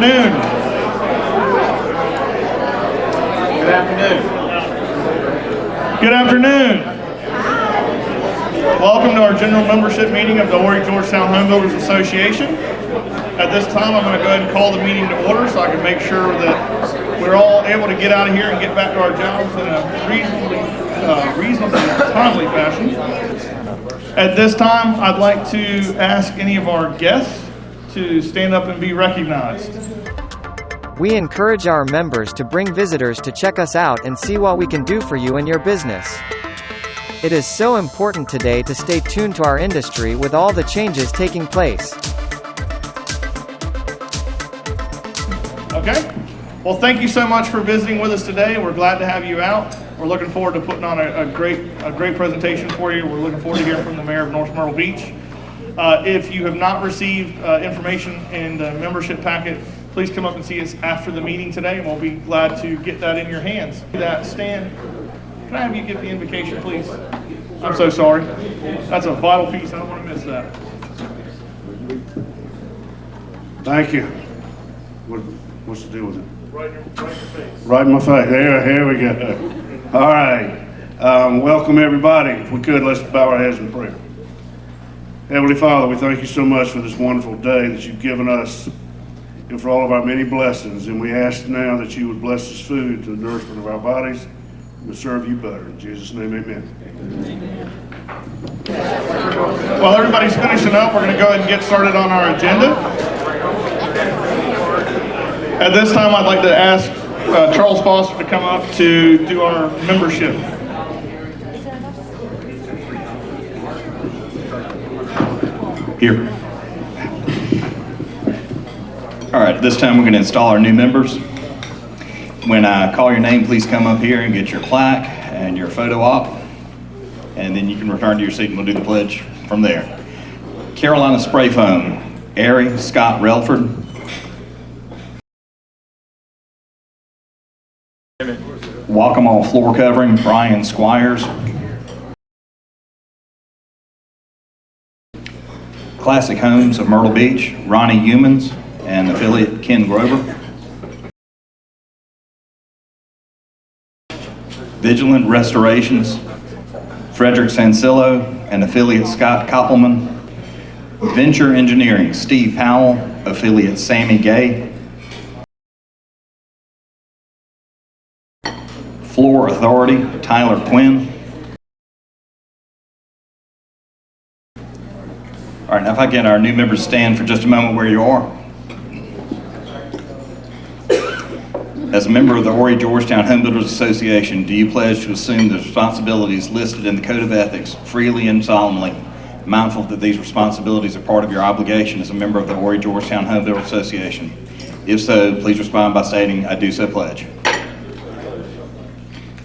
afternoon. Good afternoon. Good afternoon. Welcome to our general membership meeting of the Horry-Georgetown Home Builders Association. At this time, I'm going to go ahead and call the meeting to order so I can make sure that we're all able to get out of here and get back to our jobs in a reasonably timely fashion. At this time, I'd like to ask any of our guests to stand up and be recognized. We encourage our members to bring visitors to check us out and see what we can do for you and your business. It is so important today to stay tuned to our industry with all the changes taking place. Okay. Well, thank you so much for visiting with us today. We're glad to have you out. We're looking forward to putting on a great presentation for you. We're looking forward to hearing from the Mayor of North Myrtle Beach. If you have not received information in the membership packet, please come up and see us after the meeting today, and we'll be glad to get that in your hands. Stan, can I have you get the invocation, please? I'm so sorry. That's a vital piece. I don't want to miss that. Thank you. What's the deal with it? Right in your face. Right in my face. Here we go. All right. Welcome, everybody. If we could, let's bow our heads in prayer. Heavenly Father, we thank you so much for this wonderful day that you've given us and for all of our many blessings. And we ask now that you would bless this food to the nourishment of our bodies and to serve you better. In Jesus' name, amen. While everybody's finishing up, we're going to go ahead and get started on our agenda. At this time, I'd like to ask Charles Foster to come up to do our membership. Here. All right, this time we're going to install our new members. When I call your name, please come up here and get your plaque and your photo op, and then you can return to your seat and we'll do the pledge from there. Carolina Spray Foam, Ari Scott Relford. Walk-On Floor Covering, Brian Squires. Classic Homes of Myrtle Beach, Ronnie Humans and affiliate Ken Grover. Vigilant Restorations, Frederick Sansillo and affiliate Scott Koppelman. Venture Engineering, Steve Powell, affiliate Sammy Gay. Floor Authority, Tyler Quinn. All right, now if I get our new members stand for just a moment where you are. As a member of the Horry-Georgetown Home Builders Association, do you pledge to assume the responsibilities listed in the Code of Ethics freely and solemnly, mindful that these responsibilities are part of your obligation as a member of the Horry-Georgetown Home Builders Association? If so, please respond by stating, I do so pledge.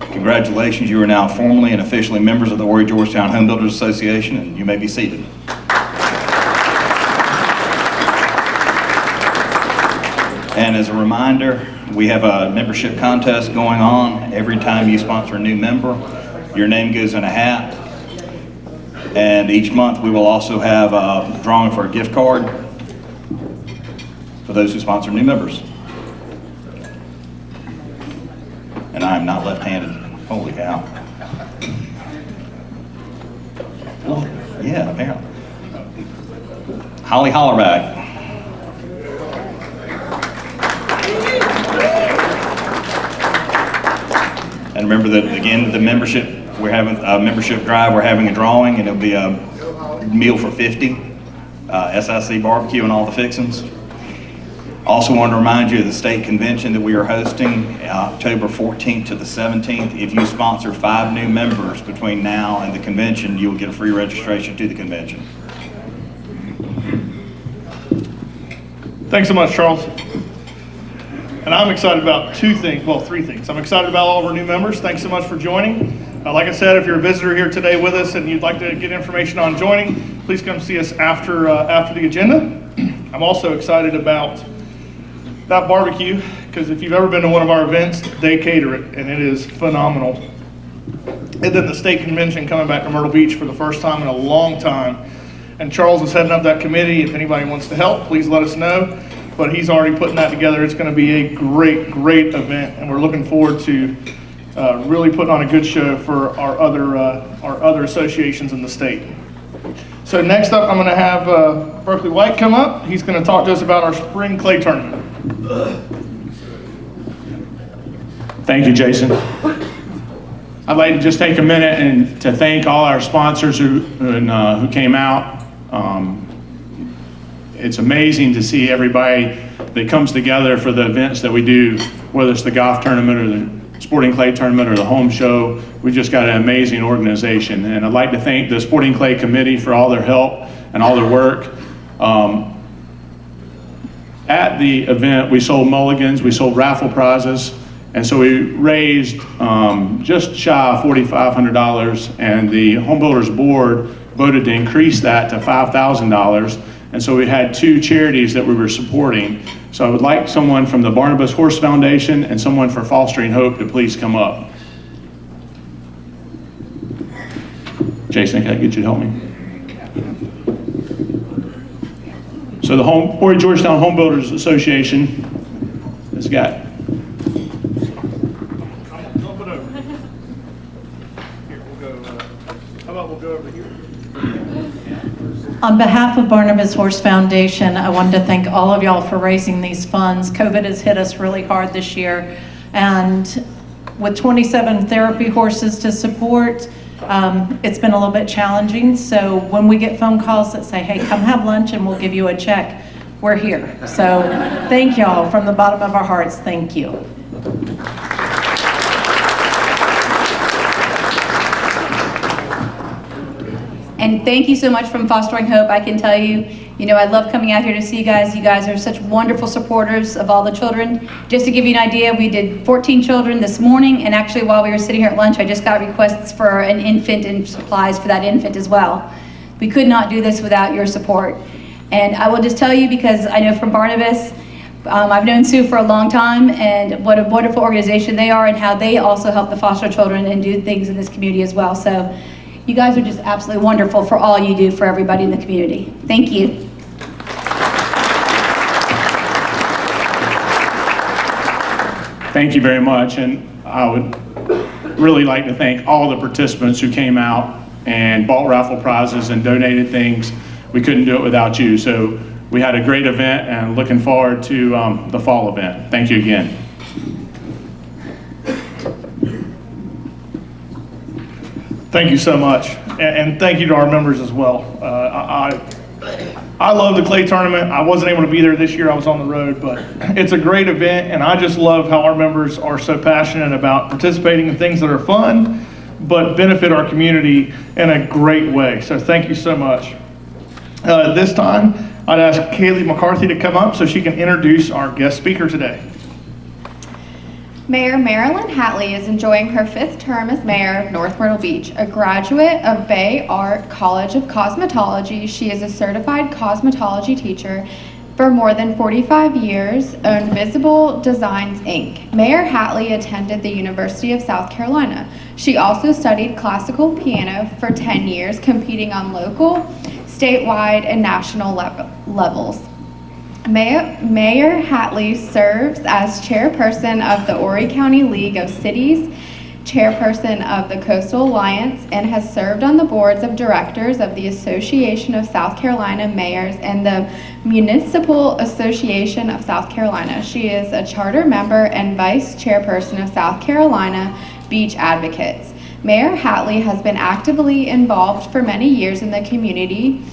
Congratulations, you are now formally and officially members of the Horry-Georgetown Home Builders Association, and you may be seated. And as a reminder, we have a membership contest going on. Every time you sponsor a new member, your name goes in a hat. And each month we will also have a drawing for a gift card for those who sponsor new members. And I am not left-handed. Holy cow. Oh, yeah, apparently. Holly Hollerback. And remember that, again, the membership, we're having a membership drive, we're having a drawing, and it'll be a meal for 50, SIC barbecue and all the fixings. Also want to remind you of the state convention that we are hosting October 14th to the 17th. If you sponsor 5 new members between now and the convention, you will get a free registration to the convention. Thanks so much, Charles. And I'm excited about 3 things. I'm excited about all of our new members. Thanks so much for joining. Like I said, if you're a visitor here today with us and you'd like to get information on joining, please come see us after the agenda. I'm also excited about that barbecue, because if you've ever been to one of our events, they cater it, and it is phenomenal. And then the state convention coming back to Myrtle Beach for the first time in a long time. And Charles is heading up that committee. If anybody wants to help, please let us know. but he's already putting that together. It's going to be a great, great event, and we're looking forward to really putting on a good show for our other associations in the state. So next up, I'm going to have Berkeley White come up. He's going to talk to us about our spring clay tournament. Thank you, Jason. I'd like to just take a minute and to thank all our sponsors who came out. It's amazing to see everybody that comes together for the events that we do, whether it's the golf tournament or the sporting clay tournament or the home show. We just got an amazing organization, and I'd like to thank the Sporting Clay Committee for all their help and all their work. At the event, we sold mulligans, we sold raffle prizes, and so we raised just shy of $4,500, and the Home Builders Board voted to increase that to $5,000. And so we had two charities that we were supporting. So I would like someone from the Barnabas Horse Foundation and someone for Fostering Hope to please come up. Jason, can I get you to help me? So the Horry-Georgetown Home Builders Association has got. Dump it over. Here, how about we'll go over here? On behalf of Barnabas Horse Foundation, I wanted to thank all of y'all for raising these funds. COVID has hit us really hard this year, and with 27 therapy horses to support, it's been a little bit challenging. So when we get phone calls that say, hey, come have lunch and we'll give you a check, we're here. So thank y'all from the bottom of our hearts. Thank you. And thank you so much from Fostering Hope. I can tell you, I love coming out here to see you guys. You guys are such wonderful supporters of all the children. Just to give you an idea, we did 14 children this morning, and actually while we were sitting here at lunch, I just got requests for an infant and supplies for that infant as well. We could not do this without your support. And I will just tell you, because I know from Barnabas, I've known Sue for a long time, and what a wonderful organization they are, and how they also help the foster children and do things in this community as well. So you guys are just absolutely wonderful for all you do for everybody in the community. Thank you. Thank you very much, and I would really like to thank all the participants who came out and bought raffle prizes and donated things. We couldn't do it without you, so we had a great event and looking forward to the fall event. Thank you again. Thank you so much, and thank you to our members as well. I love the clay tournament. I wasn't able to be there this year. I was on the road, but it's a great event, and I just love how our members are so passionate about participating in things that are fun, but benefit our community in a great way. So thank you so much. This time, I'd ask Kaylee McCarthy to come up so she can introduce our guest speaker today. Mayor Marilyn Hatley is enjoying her 5th term as mayor of North Myrtle Beach. A graduate of Bay Art College of Cosmetology, she is a certified cosmetology teacher for more than 45 years, owned Visible Designs, Inc. Mayor Hatley attended the University of South Carolina. She also studied classical piano for 10 years, competing on local, statewide, and national levels. Mayor Hatley serves as chairperson of the Horry County League of Cities, chairperson of the Coastal Alliance, and has served on the boards of directors of the Association of South Carolina Mayors and the Municipal Association of South Carolina. She is a charter member and vice chairperson of South Carolina Beach Advocates. Mayor Hatley has been actively involved for many years in the community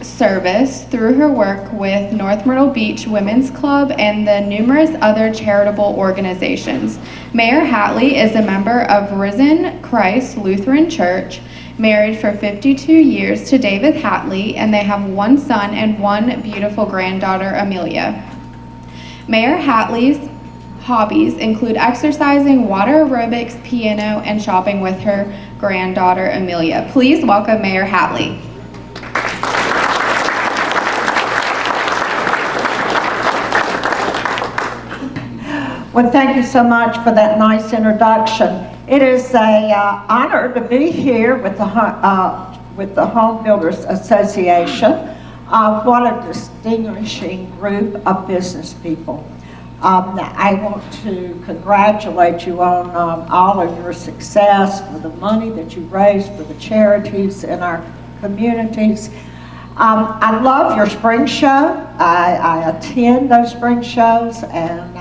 service through her work with North Myrtle Beach Women's Club and the numerous other charitable organizations. Mayor Hatley is a member of Risen Christ Lutheran Church, married for 52 years to David Hatley, and they have one son and one beautiful granddaughter, Amelia. Mayor Hatley's hobbies include exercising, water aerobics, piano, and shopping with her granddaughter, Amelia. Please welcome Mayor Hatley. Well, thank you so much for that nice introduction. It is an honor to be here with the Home Builders Association. What a distinguishing group of business people. I want to congratulate you on all of your success, for the money that you raised for the charities in our communities. I love your spring show. I attend those spring shows, and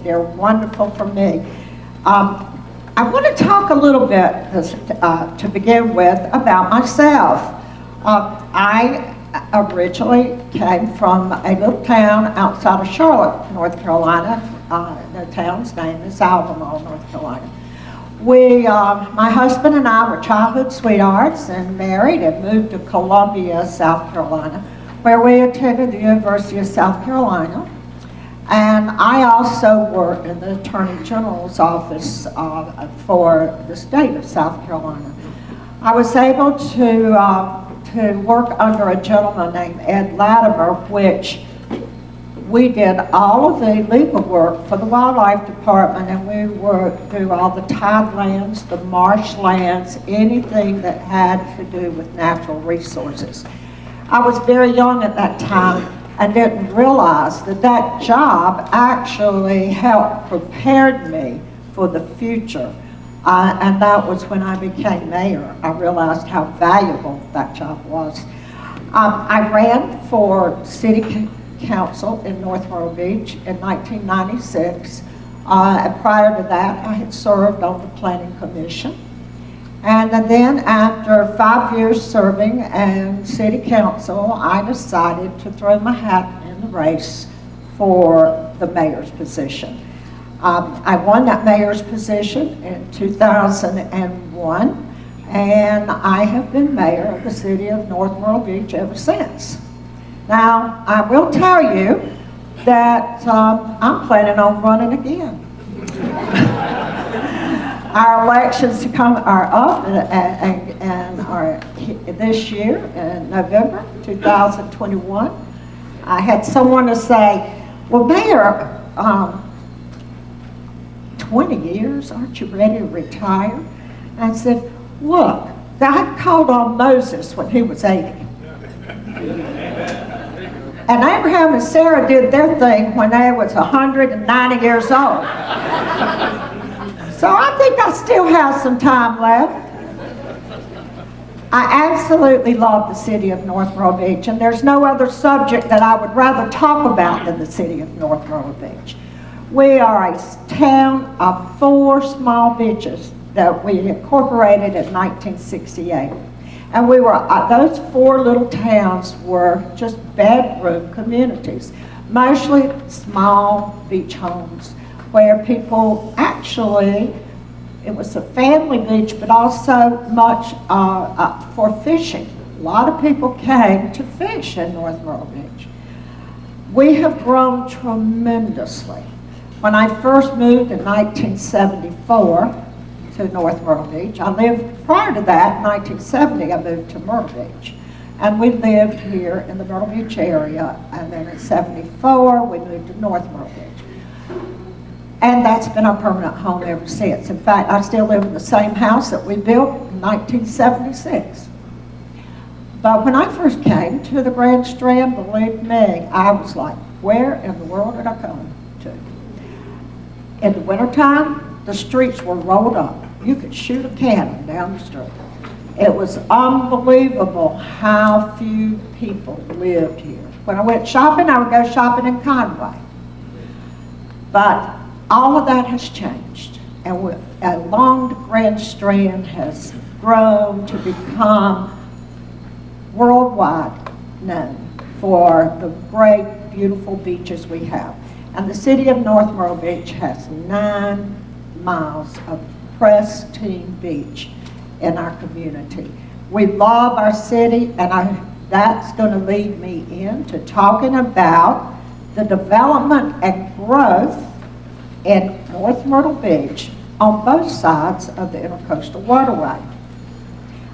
they're wonderful for me. I want to talk a little bit to begin with about myself. I originally came from a little town outside of Charlotte, North Carolina. The town's name is Albemarle, North Carolina. My husband and I were childhood sweethearts and married and moved to Columbia, South Carolina, where we attended the University of South Carolina. And I also worked in the Attorney General's office for the state of South Carolina. I was able to work under a gentleman named Ed Latimer, which we did all of the legal work for the Wildlife Department, and we worked through all the tidelands, the marshlands, anything that had to do with natural resources. I was very young at that time and didn't realize that that job actually helped prepare me for the future. And that was when I became mayor. I realized how valuable that job was. I ran for city council in North Myrtle Beach in 1996. And prior to that, I had served on the planning commission. And then after 5 years serving in city council, I decided to throw my hat in the race for the mayor's position. I won that mayor's position in 2001, and I have been mayor of the city of North Myrtle Beach ever since. Now, I will tell you that I'm planning on running again. Our elections are up and are this year in November 2021. I had someone to say, well, Mayor, 20 years, aren't you ready to retire? And I said, look, God called on Moses when he was 80. And Abraham and Sarah did their thing when they was 190 years old. So I think I still have some time left. I absolutely love the city of North Myrtle Beach, and there's no other subject that I would rather talk about than the city of North Myrtle Beach. We are a town of 4 small beaches that we incorporated in 1968. And we were, those 4 little towns were just bedroom communities, mostly small beach homes where people actually, it was a family beach, but also much for fishing. A lot of people came to fish in North Myrtle Beach. We have grown tremendously. When I first moved in 1974 to North Myrtle Beach, I lived, prior to that, in 1970, I moved to Myrtle Beach. And we lived here in the Myrtle Beach area, and then in 74, we moved to North Myrtle Beach. And that's been our permanent home ever since. In fact, I still live in the same house that we built in 1976. But when I first came to the Grand Strand, believe me, I was like, where in the world did I come to? In the wintertime, the streets were rolled up. You could shoot a cannon down the street. It was unbelievable how few people lived here. When I went shopping, I would go shopping in Conway. But all of that has changed, and along the Grand Strand has grown to become worldwide known for the great, beautiful beaches we have. And the city of North Myrtle Beach has 9 miles of pristine beach in our community. We love our city, and that's going to lead me into talking about the development and growth in North Myrtle Beach on both sides of the Intercoastal Waterway.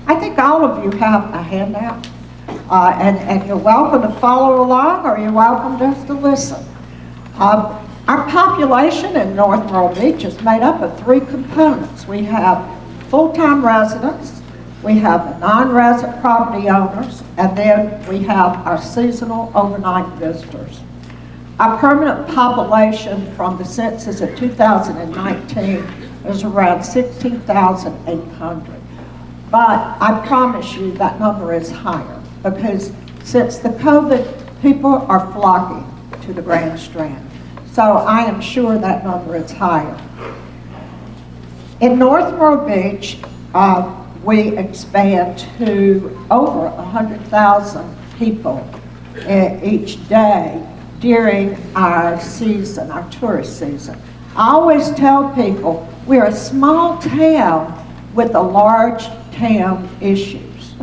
I think all of you have a handout, and you're welcome to follow along, or you're welcome just to listen. Our population in North Myrtle Beach is made up of 3 components. We have full-time residents, we have the non-resident property owners, and then we have our seasonal overnight visitors. Our permanent population from the census of 2019 is around 16,800. But I promise you that number is higher because since the COVID, people are flocking to the Grand Strand. So I am sure that number is higher. In North Myrtle Beach, we expand to over 100,000 people each day during our season, our tourist season. I always tell people we're a small town with a large town issues.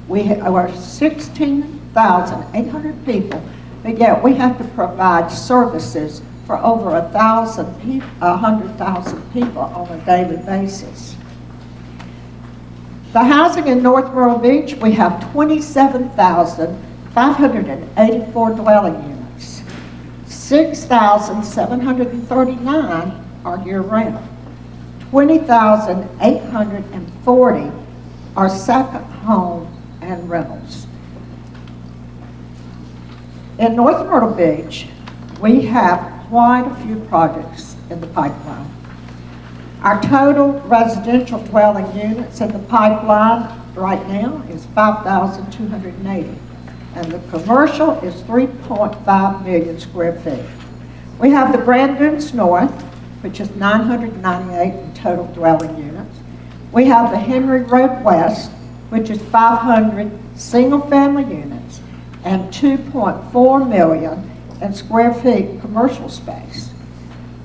We are 16,800 people, but yet we have to provide services for over 100,000 people on a daily basis. The housing in North Myrtle Beach, we have 27,584 dwelling units. 6,739 are year-round. 20,840 are second home and rentals. In North Myrtle Beach, we have quite a few projects in the pipeline. Our total residential dwelling units in the pipeline right now is 5,280, and the commercial is 3.5 million square feet. We have the Grand Dunes North, which is 998 in total dwelling units. We have the Henry Road West, which is 500 single-family units and 2.4 million in square feet commercial space.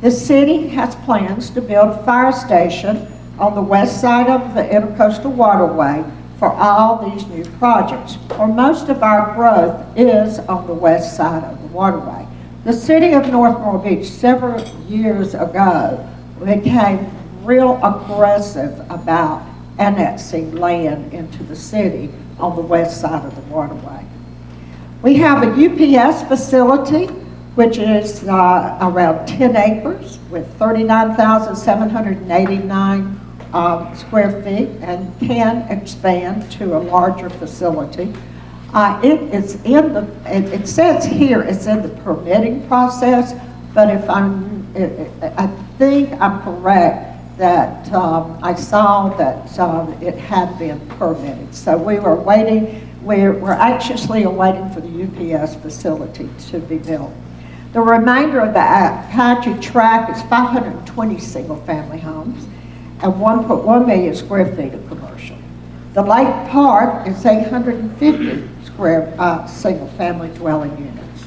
The city has plans to build a fire station on the west side of the Intercoastal Waterway for all these new projects, for most of our growth is on the west side of the waterway. The city of North Myrtle Beach several years ago became real aggressive about annexing land into the city on the west side of the waterway. We have a UPS facility, which is around 10 acres with 39,789 square feet and can expand to a larger facility. It says here it's in the permitting process, but if I think I'm correct that I saw that it had been permitted. So we were waiting, we're anxiously awaiting for the UPS facility to be built. The remainder of the Apache tract is 520 single-family homes and 1.1 million square feet of commercial. The Lake Park is 850 single-family dwelling units.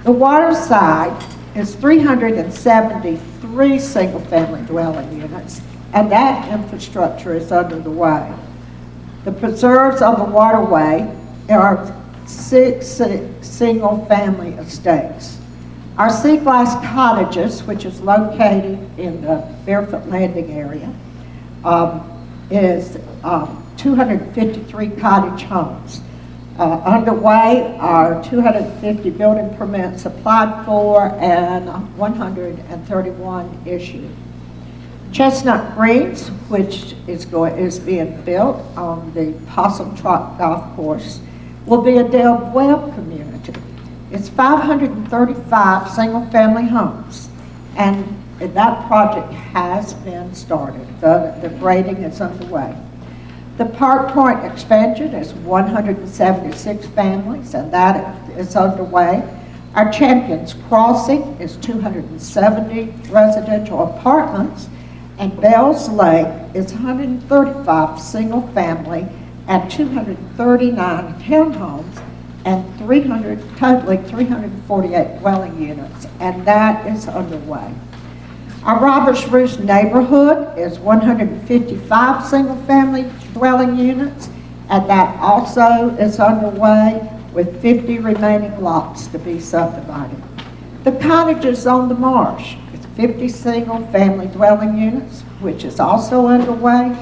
The Waterside is 373 single-family dwelling units, and that infrastructure is under the way. The preserves on the waterway are 6 single-family estates. Our Sea Glass Cottages, which is located in the Barefoot Landing area, is 253 cottage homes. Underway are 250 building permits applied for and 131 issued. Chestnut Greens, which is being built on the Possum Trot Golf Course, will be a Del Webb community. It's 535 single-family homes, and that project has been started. The grading is underway. The Park Point expansion is 176 families, and that is underway. Our Champions Crossing is 270 residential apartments, and Bells Lake is 135 single-family and 239 townhomes, and totaling 348 dwelling units, and that is underway. Our Roberts Roost neighborhood is 155 single-family dwelling units, and that also is underway with 50 remaining lots to be subdivided. The Cottages on the Marsh is 50 single-family dwelling units, which is also underway,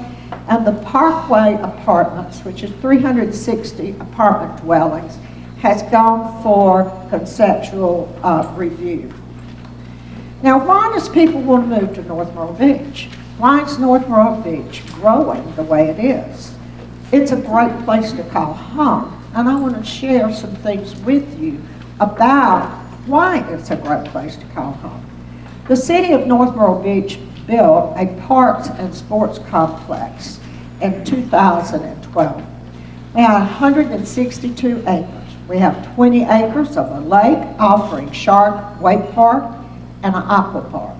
and the Parkway Apartments, which is 360 apartment dwellings, has gone for conceptual review. Now, why does people want to move to North Myrtle Beach? Why is North Myrtle Beach growing the way it is? it's a great place to call home. And I want to share some things with you about why it's a great place to call home. The city of North Myrtle Beach built a parks and sports complex in 2012. We have 162 acres. We have 20 acres of a lake offering shark wake park and an aqua park.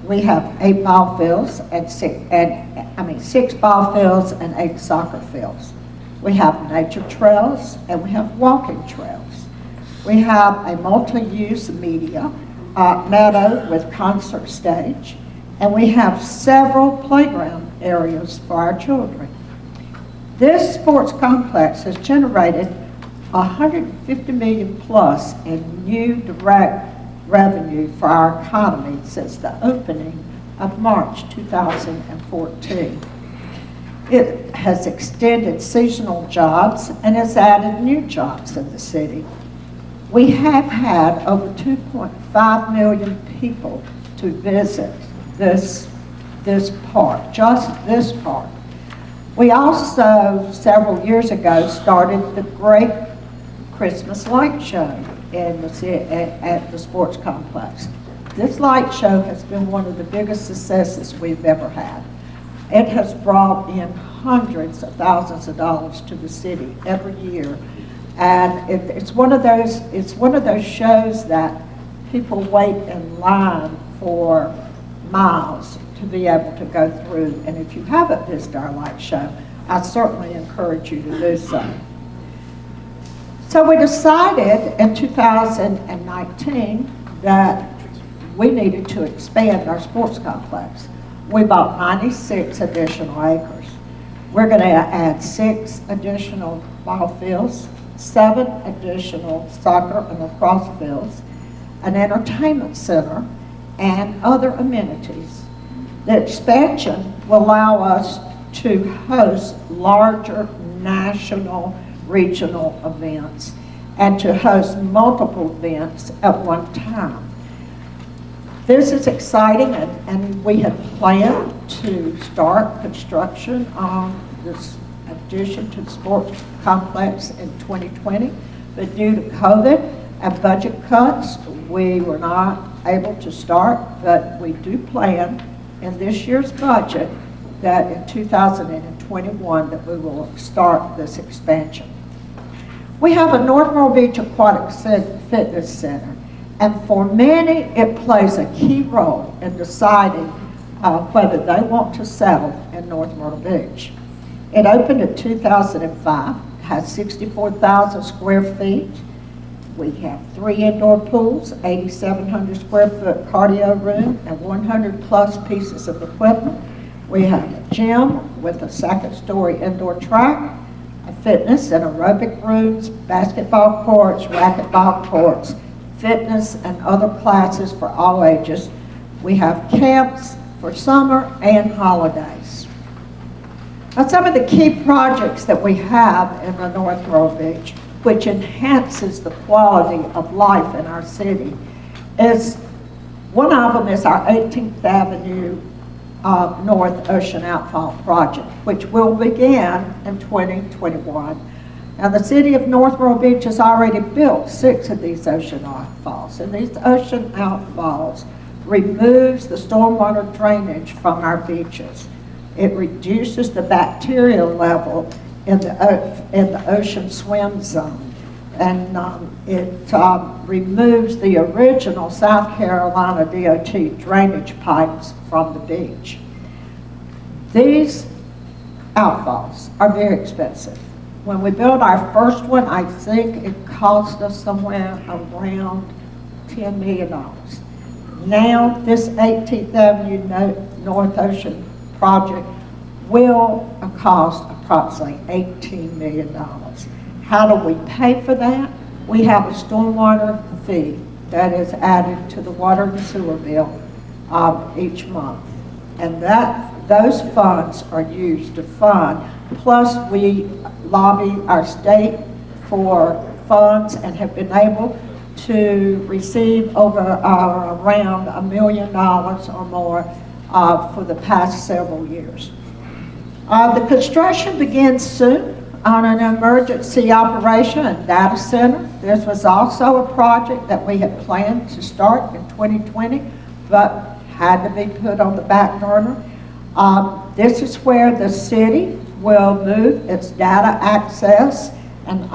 We have 8 ball fields and 6 ball fields and 8 soccer fields. We have nature trails and we have walking trails. We have a multi-use media meadow with concert stage, and we have several playground areas for our children. This sports complex has generated 150 million plus in new direct revenue for our economy since the opening of March 2014. It has extended seasonal jobs and has added new jobs in the city. We have had over 2.5 million people to visit this park, just this park. We also, several years ago, started the great Christmas light show at the sports complex. This light show has been one of the biggest successes we've ever had. It has brought in hundreds of thousands of dollars to the city every year, and it's one of those shows that people wait in line for miles to be able to go through. And if you haven't visited our light show, I certainly encourage you to do so. So we decided in 2019 that we needed to expand our sports complex. We bought 96 additional acres. We're going to add 6 additional ball fields, 7 additional soccer and lacrosse fields, an entertainment center, and other amenities. The expansion will allow us to host larger national, regional events and to host multiple events at one time. This is exciting, and we had planned to start construction on this addition to the sports complex in 2020, but due to COVID and budget cuts, we were not able to start, but we do plan in this year's budget that in 2021 that we will start this expansion. We have a North Myrtle Beach Aquatic Fitness Center, and for many it plays a key role in deciding whether they want to settle in North Myrtle Beach. It opened in 2005, has 64,000 square feet. We have 3 indoor pools, 8,700 square foot cardio room, and 100 plus pieces of equipment. We have a gym with a 2nd story indoor track, a fitness and aerobic rooms, basketball courts, racquetball courts, fitness and other classes for all ages. We have camps for summer and holidays. Now, some of the key projects that we have in the North Myrtle Beach, which enhances the quality of life in our city, is one of them is our 18th Avenue North Ocean Outfall Project, which will begin in 2021. Now, the city of North Myrtle Beach has already built 6 of these ocean outfalls, and these ocean outfalls removes the stormwater drainage from our beaches. It reduces the bacterial level in the ocean swim zone, and it removes the original South Carolina DOT drainage pipes from the beach. These outfalls are very expensive. When we built our first one, I think it cost us somewhere around $10 million. Now, this 18th Avenue North Ocean project will cost approximately $18 million. How do we pay for that? We have a stormwater fee that is added to the water and sewer bill each month. And those funds are used to fund, plus we lobby our state for funds and have been able to receive over around $1 million or more for the past several years. The construction begins soon on an emergency operation and data center. This was also a project that we had planned to start in 2020, but had to be put on the back burner. This is where the city will move its data access and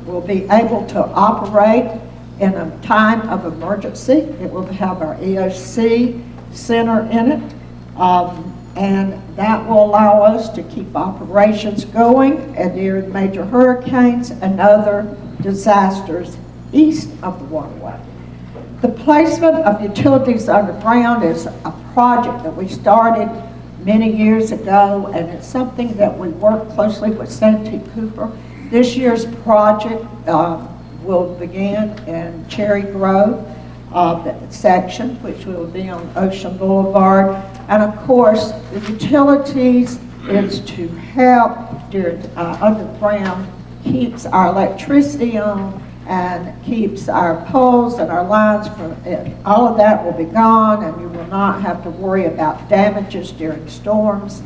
will be able to operate in a time of emergency. It will have our EOC center in it, and that will allow us to keep operations going during major hurricanes and other disasters east of the waterway. The placement of utilities underground is a project that we started many years ago, and it's something that we work closely with Santee Cooper. This year's project will begin in Cherry Grove section, which will be on Ocean Boulevard. And of course, the utilities is to help during underground, keeps our electricity on and keeps our poles and our lines from it. All of that will be gone, and you will not have to worry about damages during storms.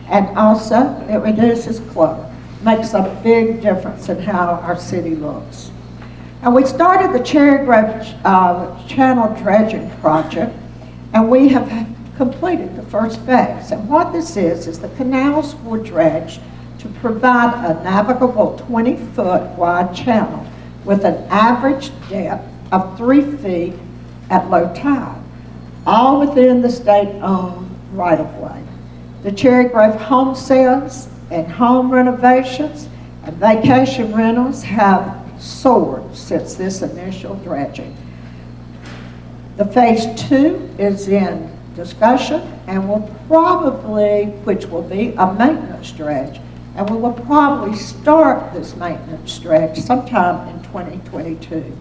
And also, it reduces clutter. Makes a big difference in how our city looks. And we started the Cherry Grove Channel Dredging Project, and we have completed the first phase. And what this is the canals were dredged to provide a navigable 20-foot wide channel with an average depth of 3 feet at low tide, all within the state-owned right-of-way. The Cherry Grove home sales and home renovations and vacation rentals have soared since this initial dredging. The phase 2 is in discussion and which will be a maintenance dredge. And we will probably start this maintenance dredge sometime in 2022.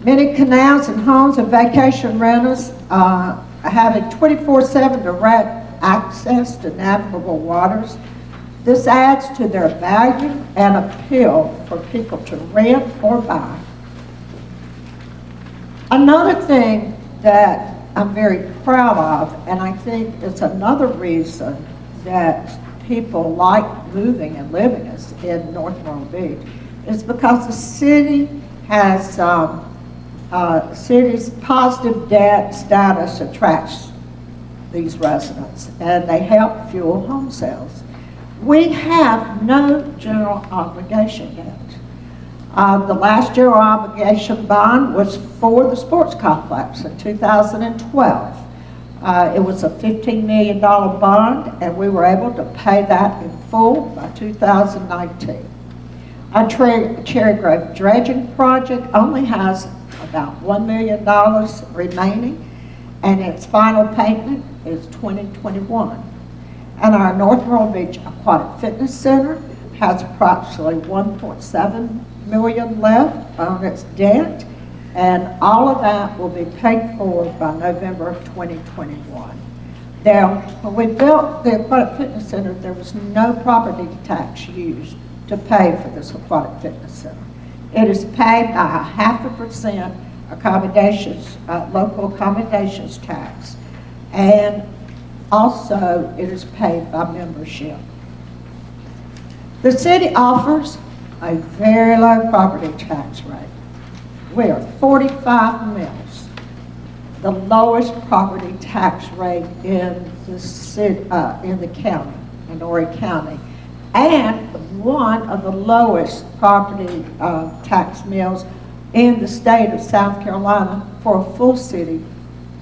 Many canals and homes and vacation rentals having 24/7 direct access to navigable waters. This adds to their value and appeal for people to rent or buy. Another thing that I'm very proud of, and I think it's another reason that people like moving and living in North Myrtle Beach, is because the city has city's positive debt status attracts these residents, and they help fuel home sales. We have no general obligation debt. The last general obligation bond was for the sports complex in 2012. It was a $15 million bond, and we were able to pay that in full by 2019. Our Cherry Grove dredging project only has about $1 million remaining, and its final payment is 2021. And our North Myrtle Beach Aquatic Fitness Center has approximately $1.7 million left on its debt, and all of that will be paid for by November of 2021. Now, when we built the Aquatic Fitness Center, there was no property tax used to pay for this Aquatic Fitness Center. It is paid by 0.5% accommodations, local accommodations tax, and also it is paid by membership. The city offers a very low property tax rate. We are 45 mills, the lowest property tax rate in the city, in the county, in Horry County, and one of the lowest property tax mills in the state of South Carolina for a full city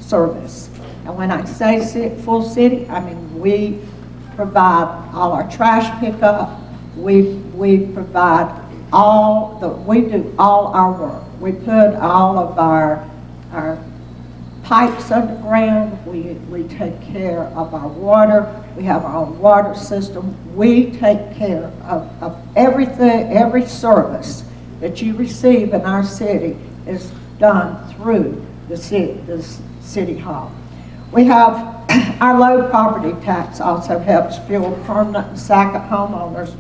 service. And when I say full city, I mean we provide all our trash pickup. We provide we do all our work. We put all of our pipes underground. We take care of our water. We have our own water system. We take care of everything, every service that you receive in our city is done through the city hall. We have our low property tax also helps fuel permanent and second homeowners.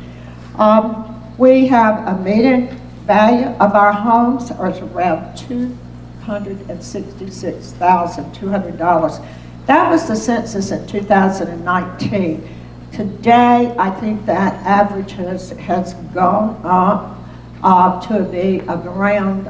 We have a median value of our homes is around $266,200. That was the census in 2019. Today, I think that average has gone up to be around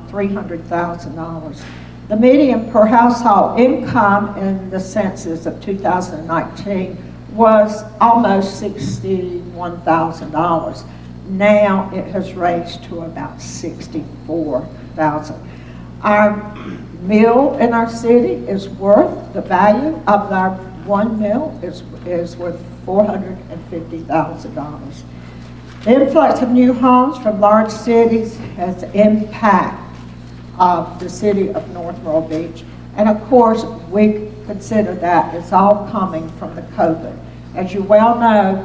$300,000. The median per household income in the census of 2019 was almost $61,000. Now it has raised to about $64,000. Our meal in our city is worth, the value of our one meal is worth $450,000. The influx of new homes from large cities has impacted the city of North Myrtle Beach. And of course, we consider that it's all coming from the COVID. As you well know,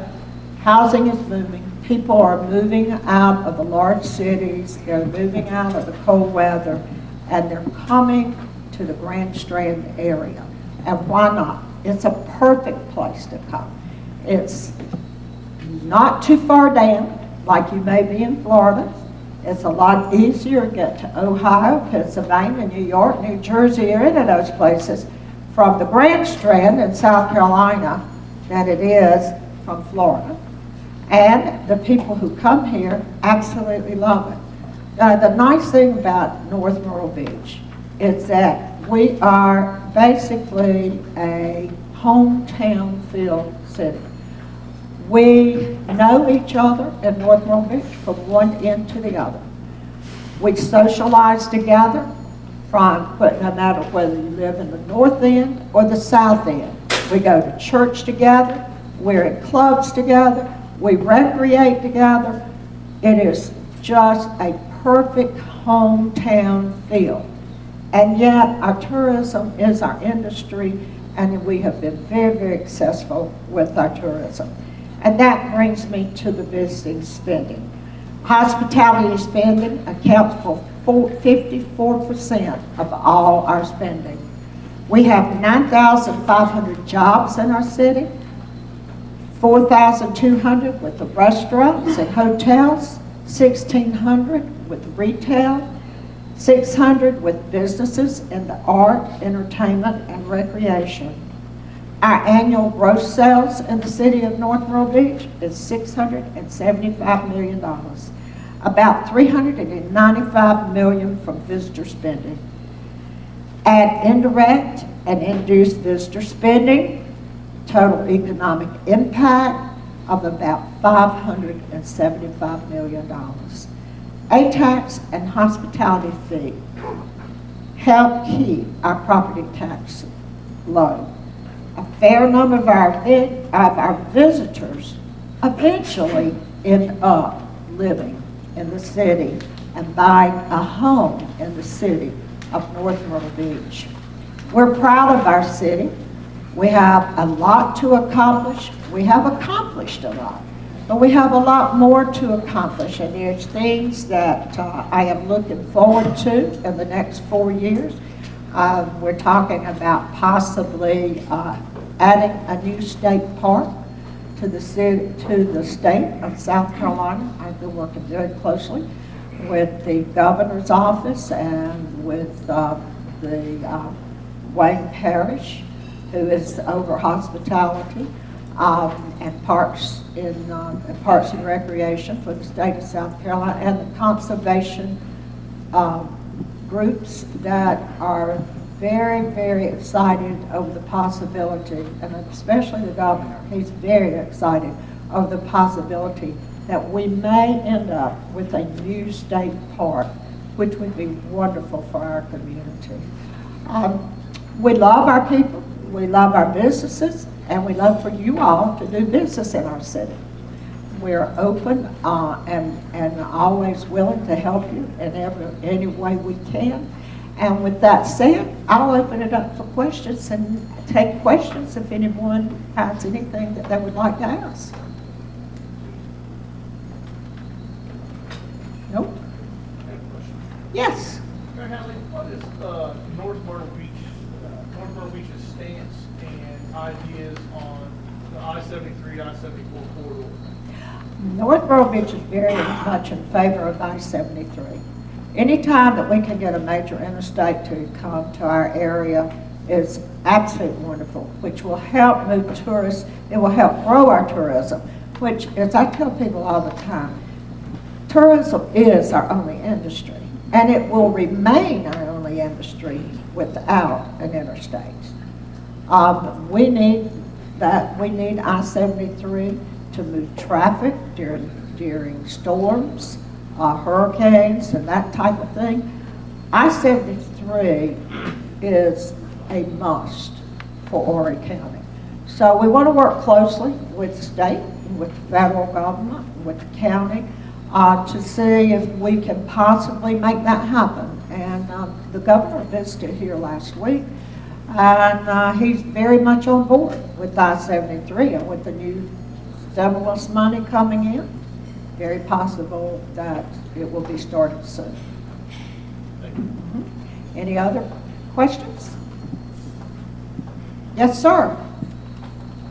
housing is booming. People are moving out of the large cities. They're moving out of the cold weather, and they're coming to the Grand Strand area. And why not? It's a perfect place to come. It's not too far down, like you may be in Florida. It's a lot easier to get to Ohio, Pennsylvania, New York, New Jersey, or any of those places from the Grand Strand in South Carolina than it is from Florida. And the people who come here absolutely love it. The nice thing about North Myrtle Beach is that we are basically a hometown feel city. We know each other in North Myrtle Beach from one end to the other. We socialize together no matter whether you live in the north end or the south end. We go to church together, we're in clubs together, we recreate together. It is just a perfect hometown feel. And yet our tourism is our industry, and we have been very, very successful with our tourism. And that brings me to the visiting spending. Hospitality spending accounts for 54% of all our spending. We have 9,500 jobs in our city, 4,200 with the restaurants and hotels, 1,600 with retail, 600 with businesses in the art, entertainment, and recreation. Our annual gross sales in the city of North Myrtle Beach is $675 million, about $395 million from visitor spending. Add indirect and induced visitor spending, total economic impact of about $575 million. A tax and hospitality fee help keep our property tax low. A fair number of our visitors eventually end up living in the city and buying a home in the city of North Myrtle Beach. We're proud of our city. We have a lot to accomplish. We have accomplished a lot, but we have a lot more to accomplish, and there's things that I am looking forward to in the next 4 years. We're talking about possibly adding a new state park to the state of South Carolina. I've been working very closely with the governor's office and with the Wayne Parish, who is over hospitality and parks and recreation for the state of South Carolina, and the conservation groups that are very, very excited over the possibility, and especially the governor. He's very excited over the possibility that we may end up with a new state park, which would be wonderful for our community. We love our people, we love our businesses, and we love for you all to do business in our city. We're open and always willing to help you in any way we can. And with that said, I'll open it up for questions and take questions if anyone has anything that they would like to ask. Nope? Yes? Mayor Hadley, what is North Myrtle Beach's stance and ideas on the I-73, I-74 corridor? North Myrtle Beach is very much in favor of I-73. Anytime that we can get a major interstate to come to our area, is absolutely wonderful, which will help move tourists. It will help grow our tourism, which, as I tell people all the time, tourism is our only industry, and it will remain our only industry without an interstate. We need I-73 to move traffic during storms, hurricanes, and that type of thing. I-73 is a must for Horry County. So we want to work closely with the state, with the federal government, with the county, to see if we can possibly make that happen. And the governor visited here last week, and he's very much on board with I-73, and with the new stimulus money coming in, very possible that it will be started soon. Any other questions? Yes, sir.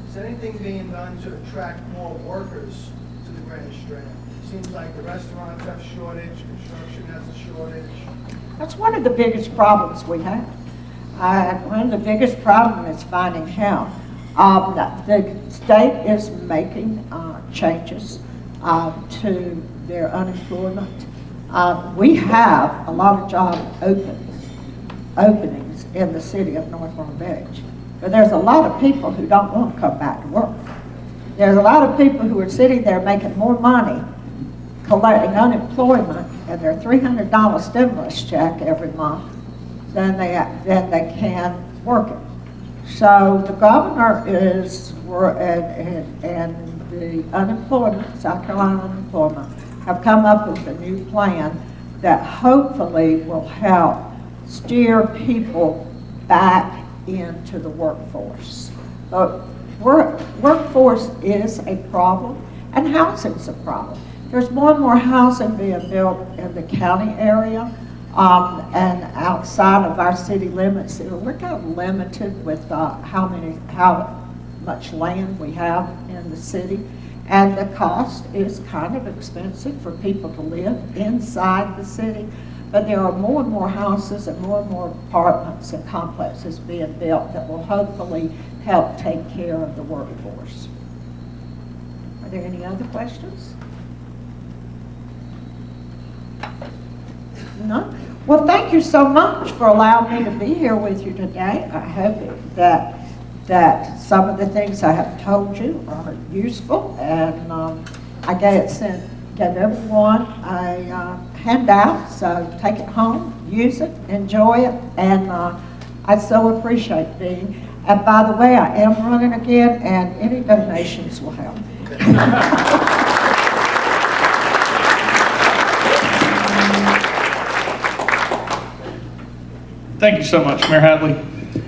Is anything being done to attract more workers to the Grand Strand? It seems like the restaurants have shortage, construction has a shortage. That's one of the biggest problems we have. One of the biggest problems is finding help. The state is making changes to their unemployment. We have a lot of job openings in the city of North Myrtle Beach. But there's a lot of people who don't want to come back to work. There's a lot of people who are sitting there making more money collecting unemployment and their $300 stimulus check every month than they can working. So the governor is, and the unemployment, South Carolina unemployment, have come up with a new plan that hopefully will help steer people back into the workforce. But workforce is a problem, and housing's a problem. There's more and more housing being built in the county area and outside of our city limits. We're kind of limited with how much land we have in the city, and the cost is kind of expensive for people to live inside the city. But there are more and more houses and more apartments and complexes being built that will hopefully help take care of the workforce. Are there any other questions? No? Well, thank you so much for allowing me to be here with you today. I hope that some of the things I have told you are useful, and I gave everyone a handout, so take it home, use it, enjoy it, and I so appreciate being. And by the way, I am running again, and any donations will help. Thank you so much, Mayor Hadley.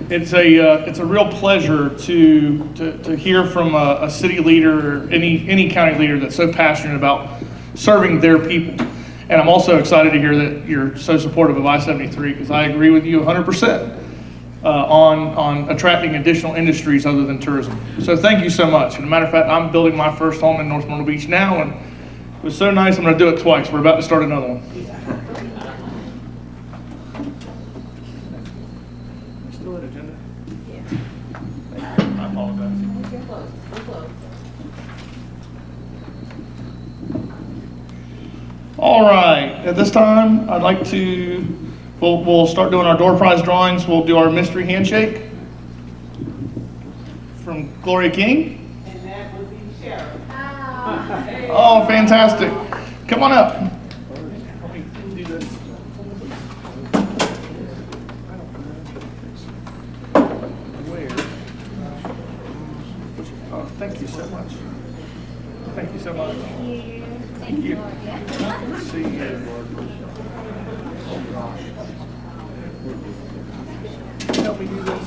It's a real pleasure to hear from a city leader or any county leader that's so passionate about serving their people. And I'm also excited to hear that you're so supportive of I-73, because I agree with you 100% on attracting additional industries other than tourism. So thank you so much. And as a matter of fact, I'm building my first home in North Myrtle Beach now, and it was so nice, I'm going to do it twice. We're about to start another one. Still an agenda? Yeah. I apologize. We're close. All right, at this time, I'd like to, we'll start doing our door prize drawings. We'll do our mystery handshake from Gloria King. And that would be Sharon. Oh, fantastic. Come on up. Let me do this. Oh, thank you so much. Thank you so much. Thank you. Good to see you. Help me do this.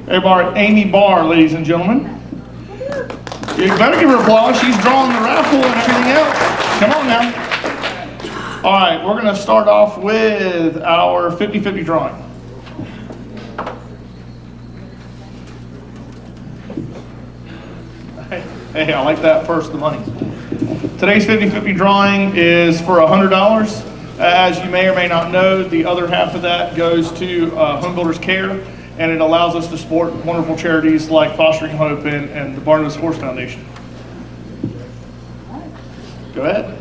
Everybody, Amy Barr, ladies and gentlemen. You better give her applause. She's drawing the raffle and everything else. Come on now. All right, we're going to start off with our 50-50 drawing. Hey, I like that first, the money. Today's 50-50 drawing is for $100. As you may or may not know, the other half of that goes to Home Builders Care, and it allows us to support wonderful charities like Fostering Hope and the Barnabas Horse Foundation. Go ahead.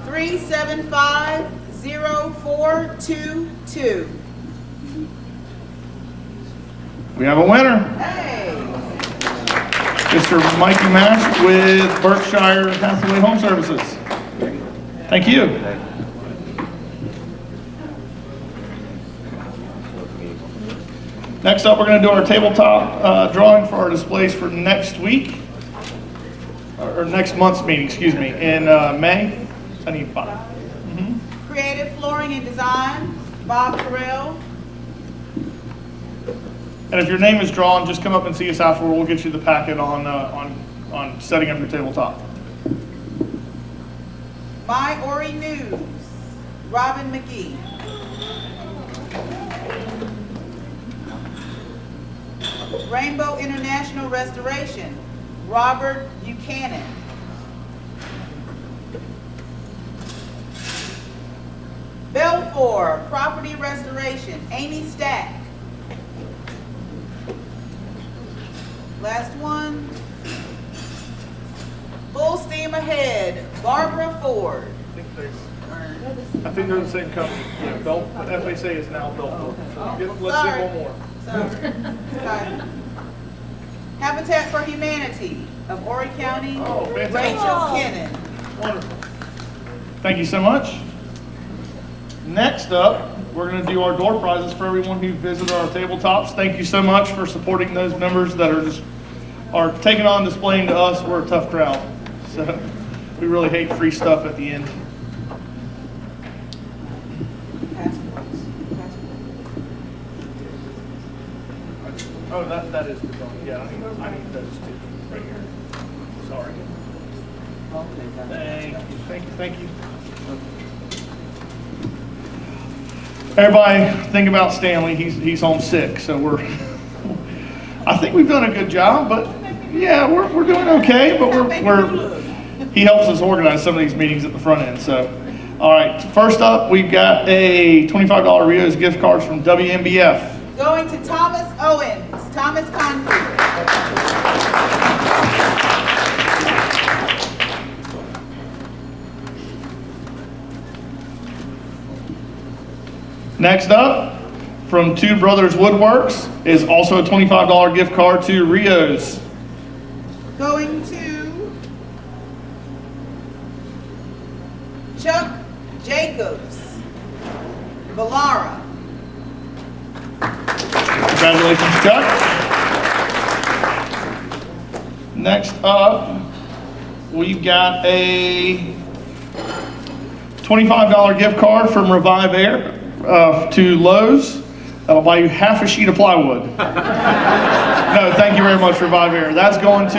3750422. We have a winner. Hey. Mr. Mikey Mash with Berkshire Hathaway Home Services. Thank you. Next up, we're going to do our tabletop drawing for our displays for next week, or next month's meeting, excuse me, in May. I need 5. Creative Flooring and Design, Bob Terrell. And if your name is drawn, just come up and see us afterward. We'll get you the packet on setting up your tabletop. My Ori News, Robin McGee. Rainbow International Restoration, Robert Buchanan. Belfour Property Restoration, Amy Stack. Last one. Full Steam Ahead, Barbara Ford. I think they're the same company. Yeah, FAC is now Belfour. Let's Sorry. see one more. Sorry. Habitat for Humanity of Horry County, Oh, fantastic. Rachel Kennan. Wonderful. Thank you so much. Next up, we're going to do our door prizes for everyone who visited our tabletops. Thank you so much for supporting those members that are taking on displaying to us. We're a tough crowd, so we really hate free stuff at the end. Oh, that is the drawing. Yeah, I need those two right here. Sorry. Thank you. Everybody think about Stanley. He's home sick, so I think we've done a good job, but yeah, we're doing okay, but he helps us organize some of these meetings at the front end. So, all right, first up, we've got a $25 Rio's gift cards from WMBF. Going to Thomas Owens, Thomas Concrete. Next up, from Two Brothers Woodworks, is also a $25 gift card to Rio's. Going to Chuck Jacobs, Valara. Congratulations, Chuck. Next up, we've got a $25 gift card from Revive Air to Lowe's. That'll buy you half a sheet of plywood. No, thank you very much, Revive Air. That's going to,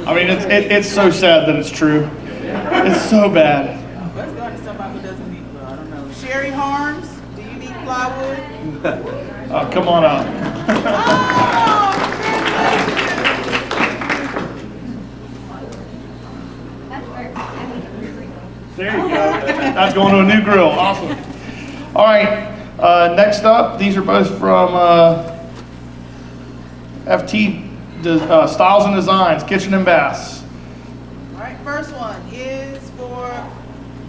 I mean, it's so sad that it's true. It's so bad. Let's go to somebody who doesn't need, I don't know. Sherry Harms, do you need plywood? Come on up. There you go. That's going to a new grill. Awesome. All right. Next up, these are both from FT Styles and Designs, Kitchen and Baths. All right, first one is for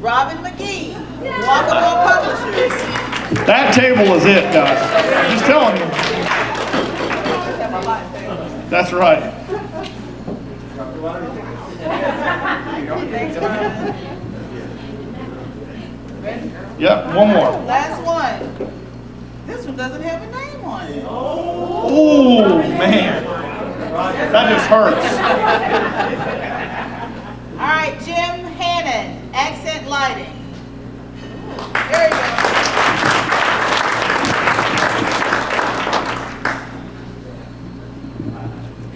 Robin McGee, Walkable Publishers. That table is it, guys. I'm just telling you. That's right. Thanks, Robin. Yep, one more. Last one. This one doesn't have a name on it. Oh, man. That just hurts. All right, Jim Hannon, Accent Lighting. There you go.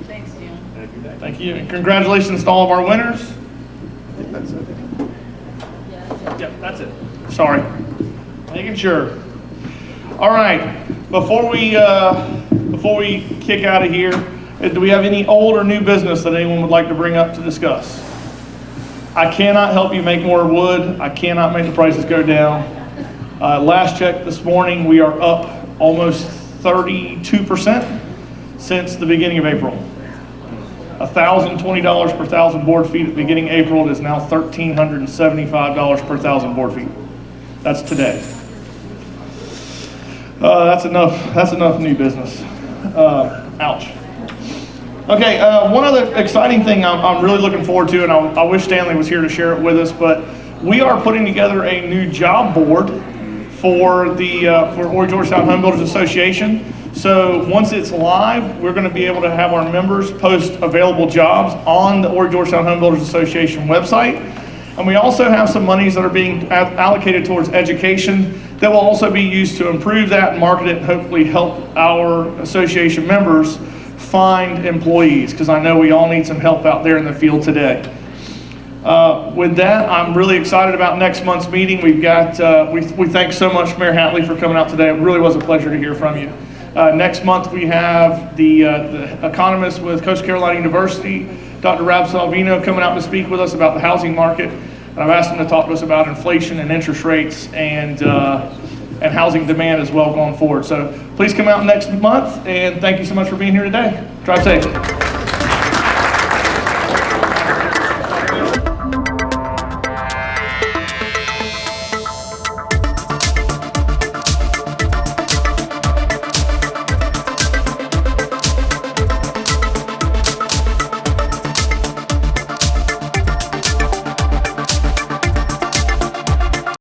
Thanks, Jim. Thank you, and congratulations to all of our winners. I think that's it. Yep, that's it. Sorry. Making sure. All right, before we kick out of here, do we have any old or new business that anyone would like to bring up to discuss? I cannot help you make more wood. I cannot make the prices go down. Last check this morning, we are up almost 32% since the beginning of April. $1,020 per 1,000 board feet at the beginning of April. It is now $1,375 per 1,000 board feet. That's today. That's enough new business. Ouch. Okay, one other exciting thing I'm really looking forward to, and I wish Stanley was here to share it with us, but we are putting together a new job board for the for Horry-Georgetown Home Builders Association. So once it's live, we're going to be able to have our members post available jobs on the Horry-Georgetown Home Builders Association website. And we also have some monies that are being allocated towards education that will also be used to improve that and market it and hopefully help our association members find employees, because I know we all need some help out there in the field today. With that, I'm really excited about next month's meeting. We've got, we thank so much Mayor Hatley for coming out today. It really was a pleasure to hear from you. Next month we have the economist with Coastal Carolina University, Dr. Rab Salvino, coming out to speak with us about the housing market. And I've asked him to talk to us about inflation and interest rates and housing demand as well going forward. So please come out next month, and thank you so much for being here today. Drive safe.